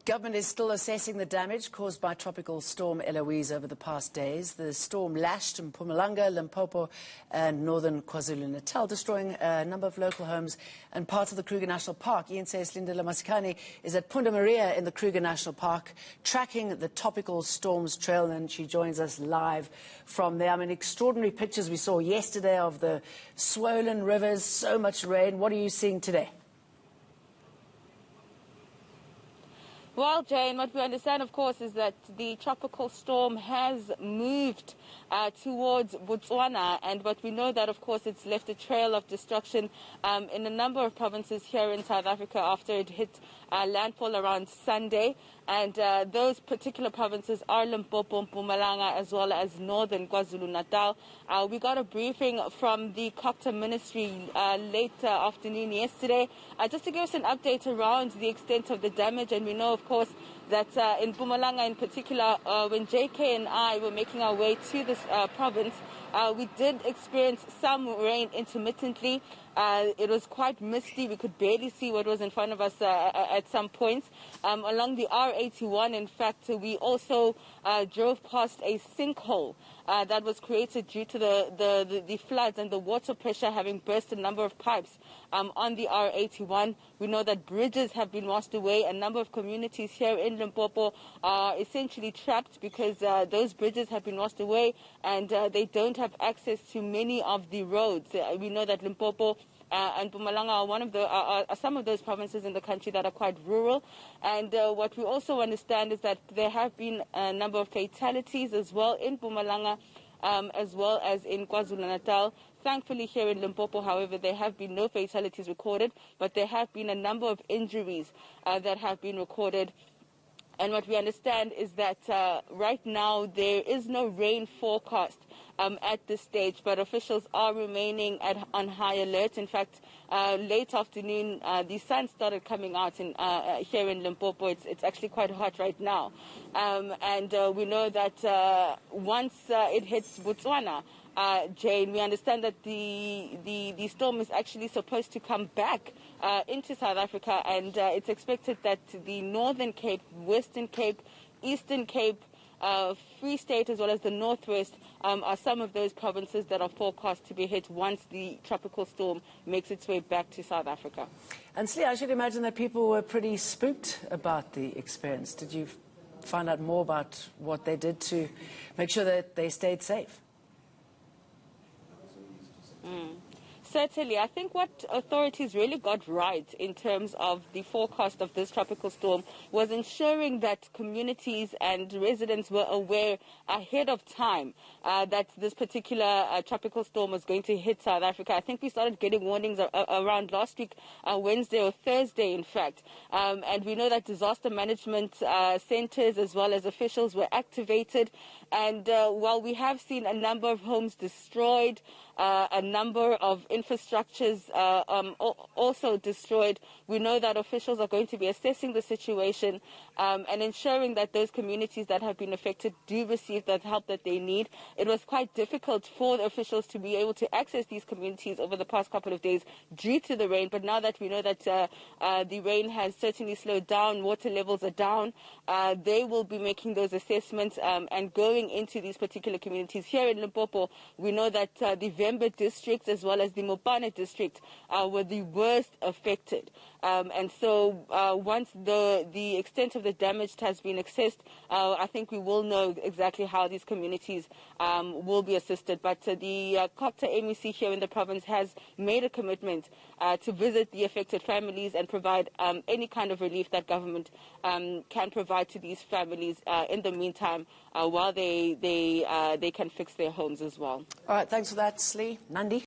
Government is still assessing the damage caused by Tropical Storm Eloise over the past days. The storm lashed Mpumalanga, Limpopo and northern KwaZulu-Natal, destroying a number of local homes and parts of the Kruger National Park. eNCA Silindelo Masikane is at Punda Maria in the Kruger National Park, tracking the Tropical Storm's trail, and she joins us live from there. I mean, extraordinary pictures we saw yesterday of the swollen rivers, so much rain. What are you seeing today? Well, Jane, what we understand, of course, is that the tropical storm has moved towards Botswana, and what we know that, of course, it's left a trail of destruction in a number of provinces here in South Africa after it hit landfall around Sunday. And those particular provinces are Limpopo, Mpumalanga, as well as northern KwaZulu-Natal. We got a briefing from the Copter Ministry late afternoon yesterday, just to give us an update around the extent of the damage. And we know, of course, that in Mpumalanga in particular, when JK and I were making our way to this province, we did experience some rain intermittently. It was quite misty. We could barely see what was in front of us at some points. Along the R81, in fact, we also drove past a sinkhole that was created due to the floods and the water pressure having burst a number of pipes on the R81. We know that bridges have been washed away. A number of communities here in Limpopo are essentially trapped because those bridges have been washed away and they don't have access to many of the roads. We know that Limpopo and Mpumalanga are some of those provinces in the country that are quite rural. And what we also understand is that there have been a number of fatalities as well in Mpumalanga, as well as in KwaZulu-Natal. Thankfully, here in Limpopo, however, there have been no fatalities recorded, but there have been a number of injuries that have been recorded. And what we understand is that right now there is no rain forecast at this stage, but officials are remaining on high alert. In fact, late afternoon, the sun started coming out here in Limpopo. It's actually quite hot right now. And we know that once it hits Botswana, Jane, we understand that the storm is actually supposed to come back into South Africa, and it's expected that the Northern Cape, Western Cape, Eastern Cape, Free State, as well as the Northwest are some of those provinces that are forecast to be hit once the tropical storm makes its way back to South Africa. And Slee, I should imagine that people were pretty spooked about the experience. Did you find out more about what they did to make sure that they stayed safe? Certainly. I think what authorities really got right in terms of the forecast of this tropical storm was ensuring that communities and residents were aware ahead of time that this particular tropical storm was going to hit South Africa. I think we started getting warnings around last week, Wednesday or Thursday, in fact. And we know that disaster management centers as well as officials were activated. And while we have seen a number of homes destroyed, a number of infrastructures also destroyed, we know that officials are going to be assessing the situation and ensuring that those communities that have been affected do receive the help that they need. It was quite difficult for the officials to be able to access these communities over the past couple of days due to the rain, but now that we know that the rain has certainly slowed down, water levels are down, they will be making those assessments and going into these particular communities. Here in Limpopo, we know that the Vemba district as well as the Mopane district were the worst affected. And so once the extent of the damage has been assessed, I think we will know exactly how these communities will be assisted. But the Copter MEC here in the province has made a commitment to visit the affected families and provide any kind of relief that government can provide to these families in the meantime while they can fix their homes as well. All right, thanks for that, Slee. Nandi?